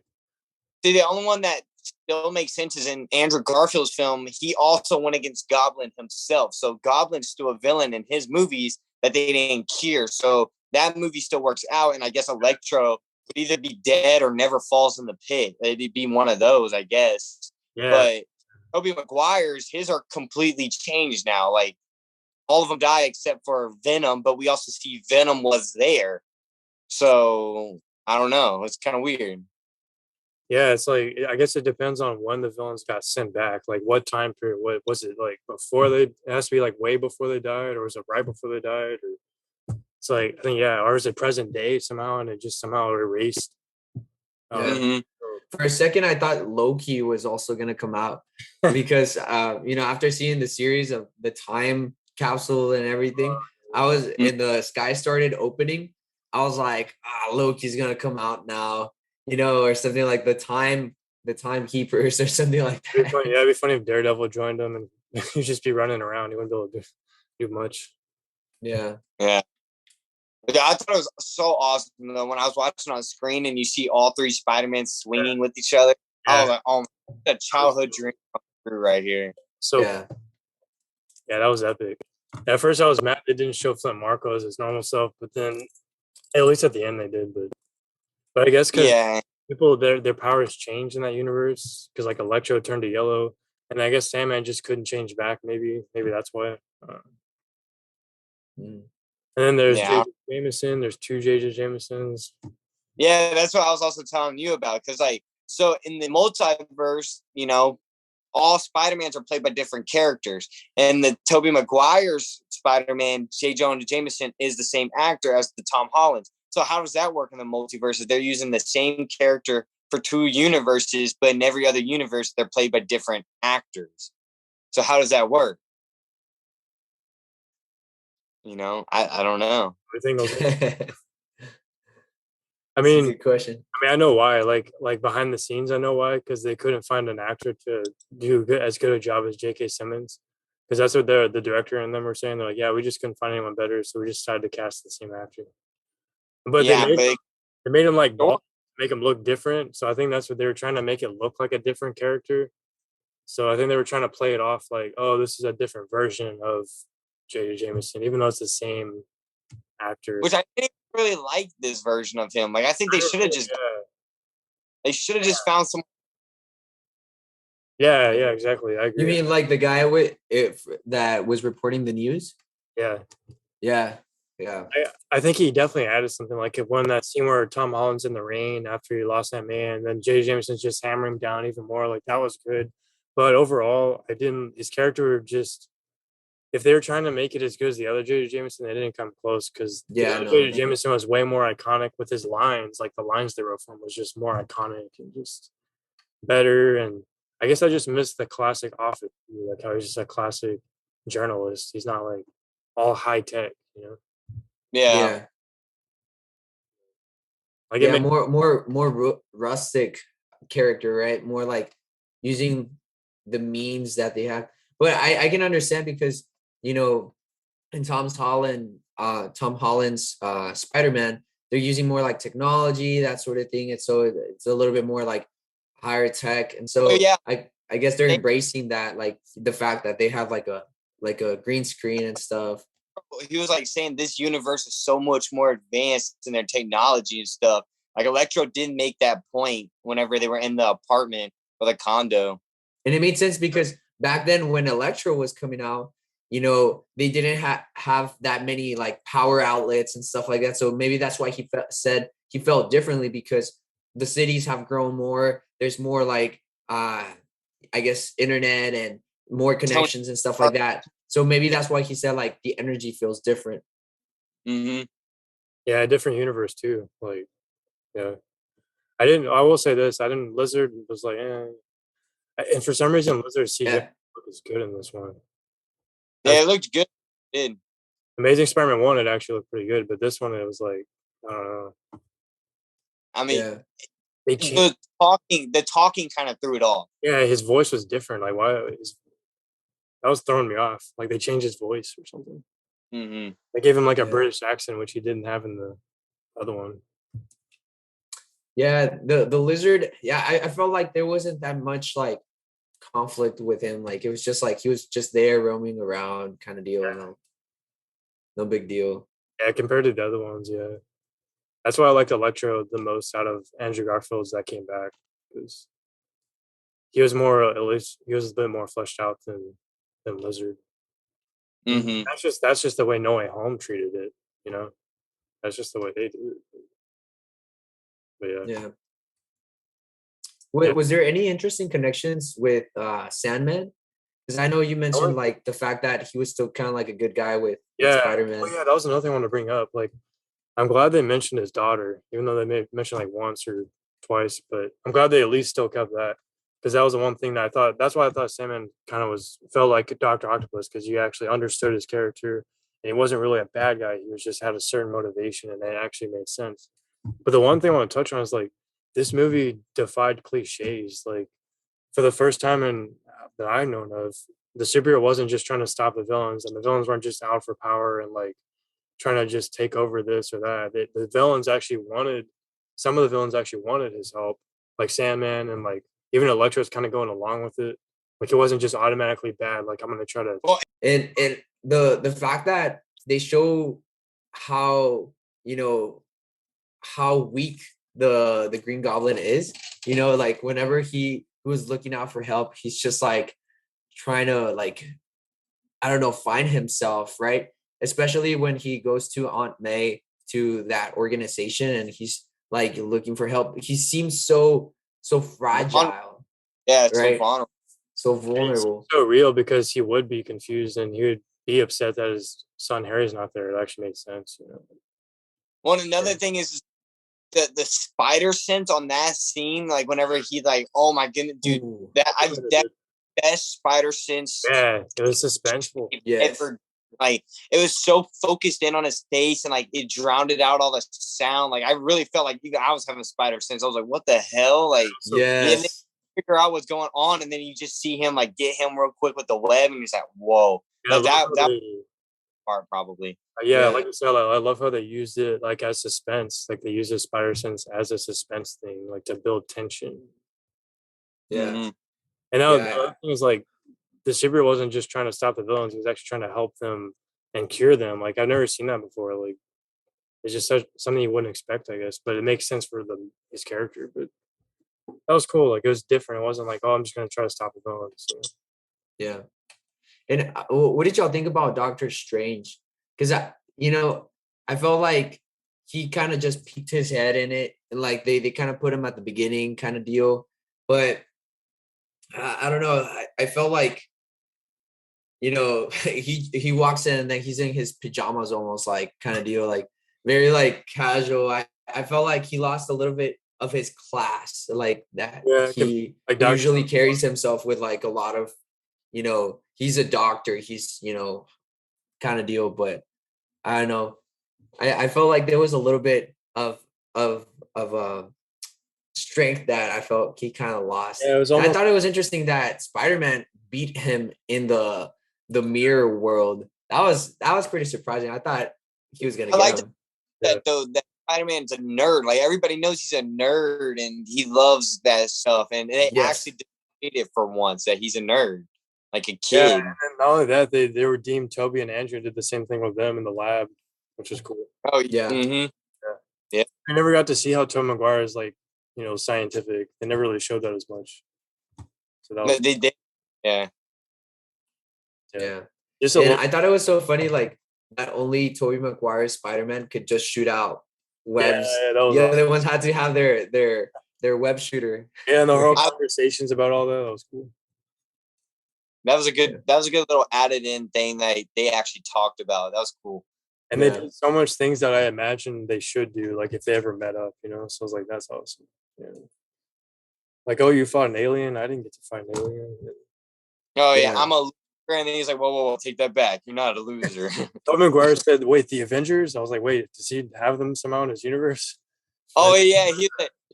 See, the only one that still makes sense is in Andrew Garfield's film. He also went against Goblin himself. So Goblin's still a villain in his movies that they didn't cure. So that movie still works out. And I guess Electro would either be dead or never falls in the pit. It'd be one of those, I guess. Yeah. But Tobey Maguire's, his are completely changed now. Like, all of them die except for Venom, but we also see Venom was there. So I don't know. It's kind of weird. Yeah, it's like, I guess it depends on when the villains got sent back. Like, what time period? What was it, like before they? It has to be like way before they died, or was it right before they died? Or it's like, I think, or is it present day somehow, and it just somehow erased? For a second, I thought Loki was also gonna come out because after seeing the series of the time capsule and everything, I was in the sky started opening. I was like, Loki's gonna come out now. Or something like the timekeepers or something like that. It'd be funny if Daredevil joined them and he'd just be running around. He wouldn't be able to do much. Yeah. Yeah. I thought it was so awesome though when I was watching on screen and you see all three Spider-Man swinging with each other. Yeah. I was like, oh, a childhood dream right here. So yeah, that was epic. At first I was mad they didn't show Flint Marko as his normal self, but then at least at the end they did. But I guess because people their powers changed in that universe because like Electro turned to yellow, and I guess Sandman just couldn't change back. Maybe that's why. Mm. And then there's Yeah. J.J. Jameson. There's two J.J. Jamesons. Yeah, that's what I was also telling you about. Because like, so in the multiverse, you know, all Spider-Mans are played by different characters. And the Tobey Maguire's Spider-Man, J. Jonah Jameson, is the same actor as the Tom Holland's. So how does that work in the multiverses? They're using the same character for two universes, but in every other universe, they're played by different actors. So how does that work? You know, I don't know. I mean, good question. I know why. Like behind the scenes, I know why, because they couldn't find an actor to do as good a job as J.K. Simmons. Because that's what the director and them were saying. They're like, yeah, we just couldn't find anyone better, so we just decided to cast the same actor. But they made him like bald, make him look different. So I think that's what they were trying to make it look like a different character. So I think they were trying to play it off like, oh, this is a different version of J.J. Jameson, even though it's the same actor. Which I didn't really like this version of him. Like I think they should have just found some. Yeah, exactly. I agree. You mean like the guy that was reporting the news? Yeah. I think he definitely added something like when that scene where Tom Holland's in the rain after he lost that man, and then J.J. Jameson's just hammering him down even more. Like that was good. But overall, his character just, if they were trying to make it as good as the other J.J. Jameson, they didn't come close because J.J. Jameson was way more iconic with his lines. Like the lines they wrote for him was just more iconic and just better. And I guess I just missed the classic Office, like how he's just a classic journalist. He's not like all high tech, you know? Yeah. Like more rustic character, right? More like using the means that they have. But I can understand because, you know, in Tom Holland's Spider-Man, they're using more like technology, that sort of thing. And so it's a little bit more like higher tech. And so I guess they're embracing that, like the fact that they have like a green screen and stuff. He was like saying this universe is so much more advanced in their technology and stuff. Like Electro didn't make that point whenever they were in the apartment or the condo. And it made sense because back then when Electro was coming out, you know, they didn't have that many like power outlets and stuff like that. So maybe that's why he said he felt differently, because the cities have grown more. There's more like, I guess, internet and more connections and stuff like that. So maybe that's why he said like the energy feels different. Mm-hmm. Yeah, a different universe too. Like, yeah. I will say this. Lizard was like, and for some reason, Lizard CJ was good in this one. Yeah, it looked good. It did. Amazing Spider-Man 1, it actually looked pretty good, but this one, it was like, I don't know. I mean, the talking kind of threw it off. Yeah, his voice was different. Like, why? That was throwing me off. Like, they changed his voice or something. Mm-hmm. They gave him like a British accent, which he didn't have in the other one. Yeah, the Lizard. Yeah, I felt like there wasn't that much like conflict with him. Like it was just like he was just there roaming around, kind of deal. Yeah. No big deal. Yeah, compared to the other ones, yeah. That's why I liked Electro the most out of Andrew Garfield's that came back, because he was more, at least he was a bit more fleshed out than Lizard. Mm-hmm. That's just the way No Way Home treated it, you know. That's just the way they did it. But yeah. Was there any interesting connections with Sandman? Because I know you mentioned like the fact that he was still kind of like a good guy with Spider-Man. Oh, yeah, that was another thing I wanted to bring up. Like, I'm glad they mentioned his daughter, even though they may mention like once or twice. But I'm glad they at least still kept that, because that was the one thing that I thought. That's why I thought Sandman kind of felt like Dr. Octopus, because you actually understood his character, and he wasn't really a bad guy. He was just had a certain motivation, and it actually made sense. But the one thing I want to touch on is like this movie defied cliches. Like, for the first time that I've known of, the superhero wasn't just trying to stop the villains, and the villains weren't just out for power and like trying to just take over this or that. Some of the villains actually wanted his help, like Sandman, and like even Electro's kind of going along with it. Like it wasn't just automatically bad. Like I'm gonna try to. And the fact that they show how, you know, how weak the Green Goblin is. You know, like whenever he was looking out for help, he's just like trying to like, I don't know, find himself, right? Especially when he goes to Aunt May, to that organization, and he's like looking for help. He seems so fragile. Yeah, it's right? so vulnerable. So vulnerable. So real, because he would be confused and he would be upset that his son Harry's not there. It actually makes sense, you know. Well, another thing is the spider sense on that scene, like whenever he like, oh my goodness, dude, that best spider sense. Yeah, it was suspenseful. Yeah, like it was so focused in on his face, and like it drowned out all the sound. Like I really felt like I was having a spider sense. I was like, what the hell? Like, yes. Figure out what's going on, and then you just see him like get him real quick with the web, and he's like, whoa. Yeah, like that part probably. Yeah, like you said, I love how they used it like as suspense. Like they use the spider sense as a suspense thing, like to build tension. Yeah. Mm-hmm. And now the other thing is like the superhero wasn't just trying to stop the villains, he was actually trying to help them and cure them. Like I've never seen that before. Like it's just something you wouldn't expect, I guess. But it makes sense for his character. But that was cool. Like it was different. It wasn't like, oh, I'm just gonna try to stop the villains. So. Yeah. And what did y'all think about Doctor Strange? Because I felt like he kind of just peeked his head in it, and like they kind of put him at the beginning kind of deal. But I don't know. I felt like, he walks in and then he's in his pajamas almost, like kind of deal, like very like casual. I felt like he lost a little bit of his class, like that. Yeah, he like usually carries himself with like a lot of, he's a doctor, he's kind of deal. But I don't know. I felt like there was a little bit of strength that I felt he kind of lost. Yeah, I thought it was interesting that Spider-Man beat him in the mirror world. That was pretty surprising. I thought he was gonna get him. That though, that Spider-Man's a nerd. Like everybody knows he's a nerd and he loves that stuff. And they actually did it for once, that he's a nerd, like a kid. Yeah, and not only that, they redeemed Toby and Andrew, did the same thing with them in the lab, which was cool. Oh yeah. Mm-hmm. Yeah. I never got to see how Tobey Maguire is like, scientific. They never really showed that as much. So that was they did. Yeah. And I thought it was so funny, like that only Tobey Maguire's Spider-Man could just shoot out webs. The other ones had to have their web shooter. Yeah, and the whole conversations about all that was cool. That was a good little added in thing that they actually talked about. That was cool. And they did so much things that I imagined they should do, like if they ever met up, So I was like, that's awesome. Yeah. Like, oh, you fought an alien? I didn't get to fight an alien. Oh yeah, I'm a loser. And then he's like, whoa, take that back. You're not a loser. Tobey Maguire said, wait, the Avengers? I was like, wait, does he have them somehow in his universe? Oh yeah,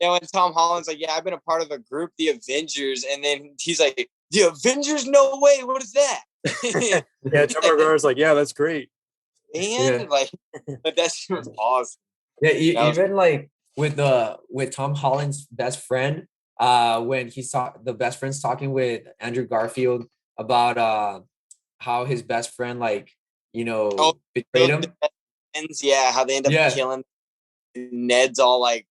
when Tom Holland's like, yeah, I've been a part of a group, the Avengers, and then he's like, the Avengers? No way, what is that? Yeah, Tobey Maguire's like, yeah, that's great. And but that shit was awesome. Yeah, even like with Tom Holland's best friend, when he saw the best friend's talking with Andrew Garfield about how his best friend betrayed him. How they end up killing. Ned's all like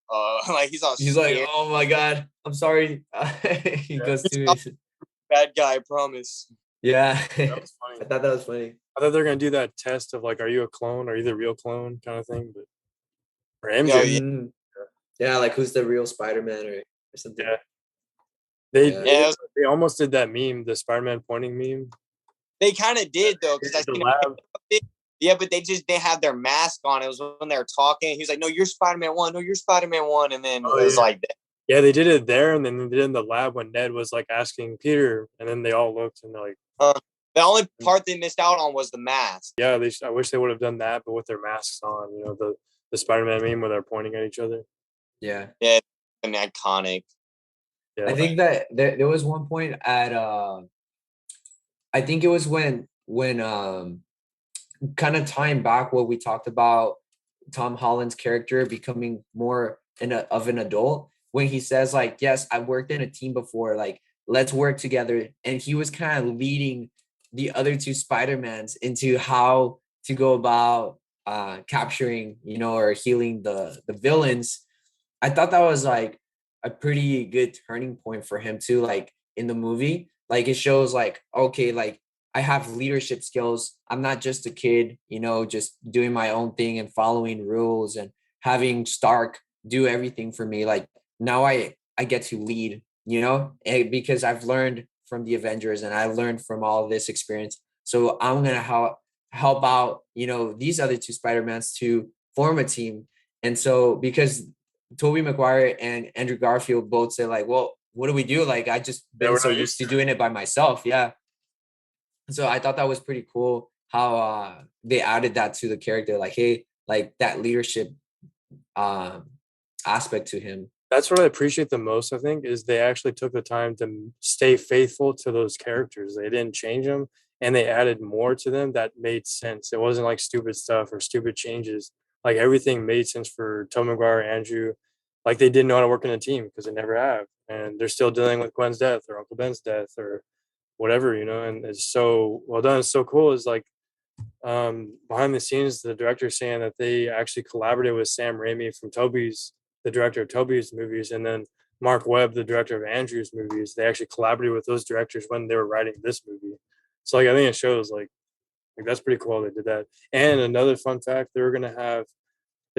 he's like, oh my god, I'm sorry. He goes to bad guy, I promise. Yeah. That was funny. I thought that was funny. I thought they're gonna do that test of like, are you a clone? Are you the real clone kind of thing? But for MJ, like who's the real Spider-Man or something. Yeah. They almost did that meme, the Spider-Man pointing meme. They kind of did though, because I seen yeah, but they had their mask on. It was when they were talking. He was like, "No, you're Spider-Man 1. No, you're Spider-Man 1." And then it was like that. Yeah, they did it there, and then they did it in the lab when Ned was like asking Peter, and then they all looked and they're like, the only part they missed out on was the mask. Yeah, I wish they would have done that, but with their masks on. The Spider-Man meme where they're pointing at each other. Yeah, and iconic. Yeah, I think that there was one point at I think it was when kind of tying back what we talked about Tom Holland's character becoming more of an adult, when he says like, yes, I've worked in a team before, like let's work together. And he was kind of leading the other two Spider-Mans into how to go about capturing, or healing the villains. I thought that was like a pretty good turning point for him too, like in the movie. Like it shows like, okay, like I have leadership skills. I'm not just a kid, you know, just doing my own thing and following rules and having Stark do everything for me. Like now I get to lead, you know, because I've learned from the Avengers and I learned from all this experience. So I'm gonna help out, you know, these other two Spider-Mans to form a team. And so because Tobey Maguire and Andrew Garfield both say like, well, what do we do? Like I just been so used to doing it by myself. Yeah. So I thought that was pretty cool how they added that to the character. Like, hey, like that leadership um aspect to him. That's what I appreciate the most, I think, is they actually took the time to stay faithful to those characters. They didn't change them, and they added more to them that made sense. It wasn't like stupid stuff or stupid changes. Like everything made sense for Tom Maguire, Andrew. Like they didn't know how to work in a team because they never have, and they're still dealing with Gwen's death or Uncle Ben's death or whatever, you know. And it's so well done. It's so cool. Is like behind the scenes, the director saying that they actually collaborated with Sam Raimi from the director of Toby's movies, and then Mark Webb, the director of Andrew's movies. They actually collaborated with those directors when they were writing this movie. So like I think it shows like that's pretty cool they did that. And another fun fact, they were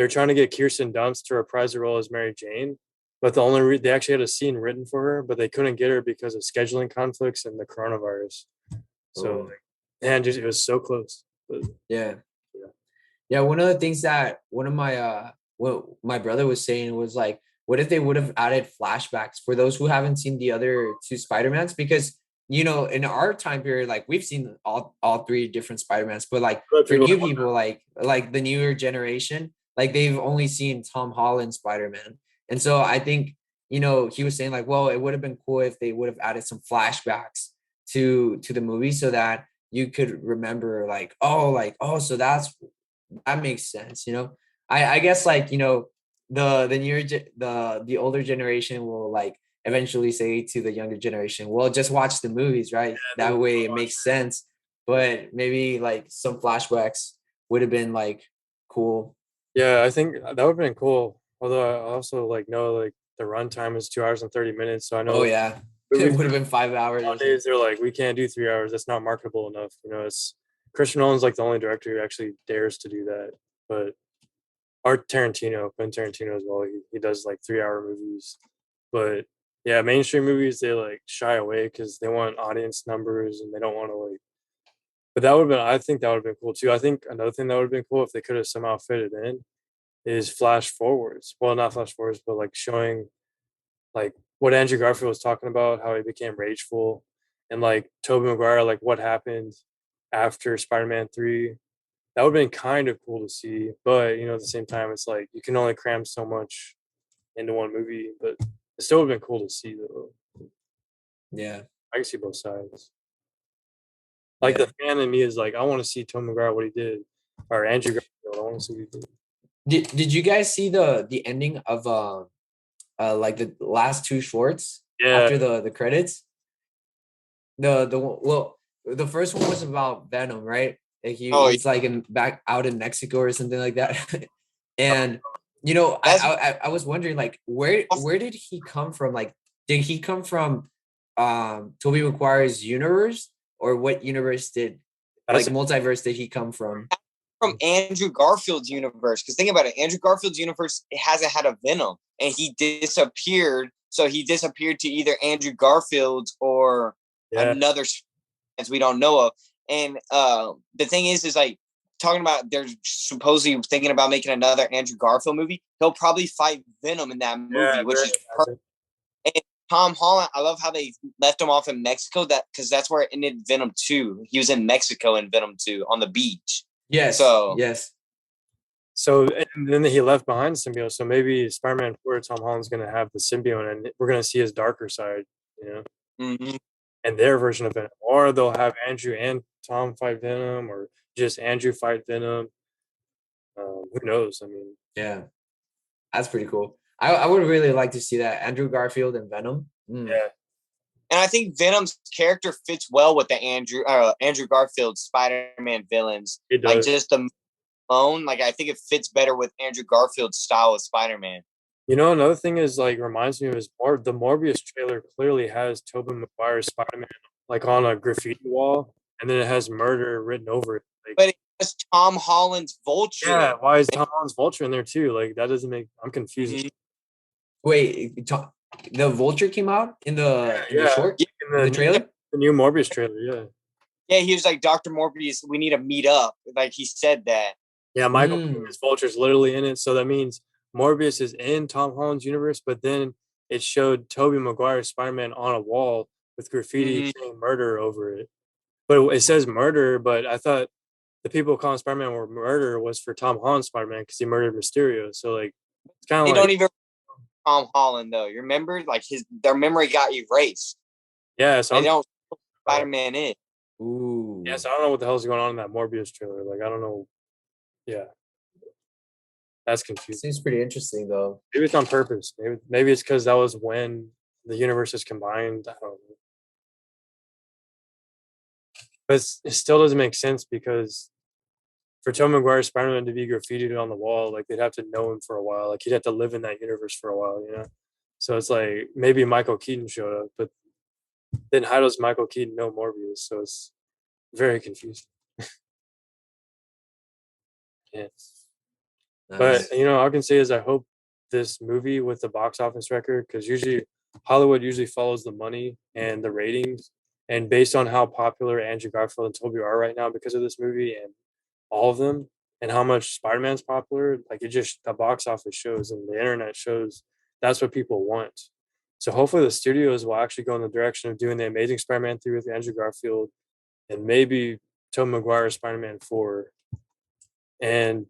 trying to get Kirsten Dunst to reprise the role as Mary Jane, but they actually had a scene written for her, but they couldn't get her because of scheduling conflicts and the coronavirus. So and just, it was so close. But, yeah. Yeah, one of the things that one of my what my brother was saying was like, what if they would have added flashbacks for those who haven't seen the other two Spider-Mans? Because you know, in our time period, like we've seen all three different Spider-Mans, but like for new people, like the newer generation, like they've only seen Tom Holland Spider-Man. And so I think, you know, he was saying like, well, it would have been cool if they would have added some flashbacks to the movie so that you could remember like, oh, so that makes sense, you know. I guess like, you know, the newer the older generation will like eventually say to the younger generation, well, just watch the movies, right? That way it makes sense. But maybe like some flashbacks would have been like cool. Yeah, I think that would have been cool. Although I also like know like the runtime is 2 hours and 30 minutes. So I know Yeah. It would have been 5 hours. Nowadays they're like, we can't do 3 hours. That's not marketable enough. You know, it's Christopher Nolan's like the only director who actually dares to do that. But Quentin Tarantino as well. He does like 3 hour movies. But yeah, mainstream movies they like shy away because they want audience numbers and they don't want to like. But I think that would have been cool too. I think another thing that would have been cool if they could have somehow fit it in is flash forwards. Well, not flash forwards, but like showing like what Andrew Garfield was talking about, how he became rageful, and like Tobey Maguire, like what happened after Spider-Man 3. That would have been kind of cool to see, but you know, at the same time, it's like you can only cram so much into one movie, but it still would have been cool to see though. Yeah. I can see both sides. Like the fan in me is like, I want to see Tobey Maguire what he did, or Andrew Garfield. I want to see what he did. Did you guys see the ending of like the last two shorts after the credits? The first one was about Venom, right? Like he's like back out in Mexico or something like that. And you know, I was wondering like where did he come from? Like did he come from Tobey Maguire's universe, or what universe multiverse did he come from? From Andrew Garfield's universe, because think about it, Andrew Garfield's universe hasn't had a Venom, and he disappeared. So he disappeared to either Andrew Garfield's or another, as we don't know of. And the thing is like talking about they're supposedly thinking about making another Andrew Garfield movie. He'll probably fight Venom in that movie, which is perfect. And Tom Holland, I love how they left him off in Mexico, because that's where it ended Venom 2. He was in Mexico in Venom 2 on the beach. Yes. So and then he left behind the symbiote. So maybe Spider-Man 4, Tom Holland's going to have the symbiote, and we're going to see his darker side, you know, and their version of Venom. Or they'll have Andrew and Tom fight Venom, or just Andrew fight Venom. Who knows? I mean, yeah, that's pretty cool. I would really like to see that, Andrew Garfield and Venom. Yeah. And I think Venom's character fits well with the Andrew Garfield Spider-Man villains. It does. Like just the own, like I think it fits better with Andrew Garfield's style of Spider-Man. You know, another thing is like reminds me of is the Morbius trailer clearly has Tobey Maguire's Spider-Man like on a graffiti wall, and then it has murder written over it. Like, But it has Tom Holland's Vulture. yeah, why is Tom Holland's Vulture in there too? Like that doesn't make. I'm confused. Mhm. Wait, the Vulture came out in the short in the trailer. The new Morbius trailer, yeah. Yeah, he was like, Dr. Morbius, we need to meet up. Like he said that. Yeah, Michael Keaton's Vulture's literally in it, so that means Morbius is in Tom Holland's universe, but then it showed Tobey Maguire's Spider-Man on a wall with graffiti saying murder over it. But it says murder, but I thought the people calling Spider-Man were murder was for Tom Holland's Spider-Man because he murdered Mysterio. So like it's kind of like don't even Tom Holland though. You remember? Like their memory got erased. Yeah, so they don't Spider-Man in. Ooh. Yeah, so I don't know what the hell's going on in that Morbius trailer. Like I don't know. Yeah. That's confusing. Seems pretty interesting though. Maybe it's on purpose. Maybe it's because that was when the universes combined. I don't know. But it still doesn't make sense because for Tom Maguire's Spider-Man to be graffitied on the wall, like they'd have to know him for a while. Like he'd have to live in that universe for a while, you know? So it's like maybe Michael Keaton showed up, but then how does Michael Keaton know Morbius? So it's very confusing. Yeah. Nice. But you know, all I can say is I hope this movie with the box office record, because usually Hollywood usually follows the money and the ratings, and based on how popular Andrew Garfield and Tobey are right now because of this movie and all of them, and how much Spider-Man's popular, like it just the box office shows and the internet shows that's what people want. So hopefully the studios will actually go in the direction of doing the Amazing Spider-Man 3 with Andrew Garfield and maybe Tobey Maguire's Spider-Man 4. And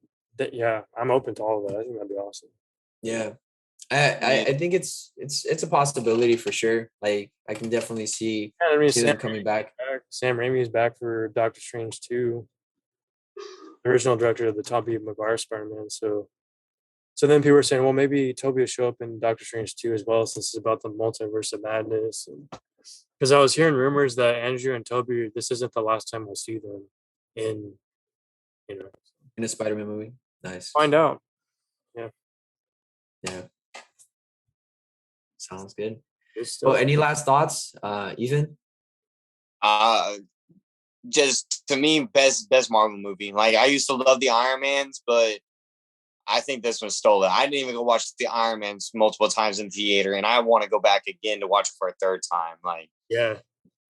yeah, I'm open to all of that. I think that'd be awesome. Yeah. I think it's a possibility for sure. Like I can definitely see them coming back. Sam Raimi is back for Doctor Strange 2. The original director of the Tobey Maguire Spider-Man. So then people were saying, well, maybe Tobey will show up in Doctor Strange 2 as well, since it's about the multiverse of madness. Because I was hearing rumors that Andrew and Tobey, this isn't the last time we'll see them in a Spider-Man movie. Nice. Find out. Yeah. Sounds good. Well, any last thoughts, Ethan? Just to me, best Marvel movie. Like I used to love the Iron Mans, but I think this one stole it. I didn't even go watch the Iron Mans multiple times in theater, and I want to go back again to watch it for a third time. Like, yeah,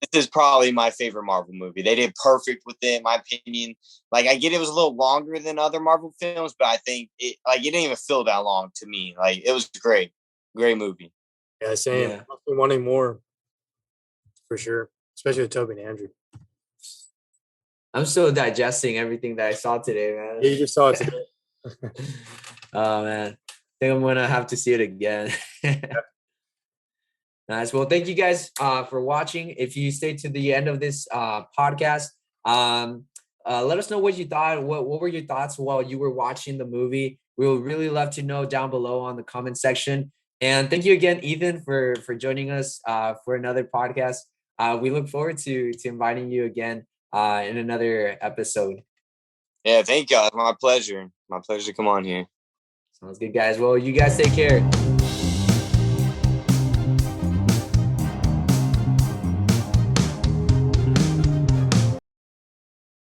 this is probably my favorite Marvel movie. They did perfect with it, in my opinion. Like, I get it was a little longer than other Marvel films, but I think it didn't even feel that long to me. Like, it was great movie. Yeah, same. Yeah. I'm wanting more for sure, especially with Tobey and Andrew. I'm still digesting everything that I saw today, man. Yeah, you just saw it today. Oh man, I think I'm gonna have to see it again. Nice. Well, thank you guys for watching. If you stayed to the end of this podcast, let us know what you thought. What were your thoughts while you were watching the movie? We would really love to know down below on the comment section. And thank you again, Ethan, for joining us for another podcast. We look forward to inviting you again in another episode. Yeah, thank you. My pleasure. My pleasure to come on here. Sounds good, guys. Well, you guys take care.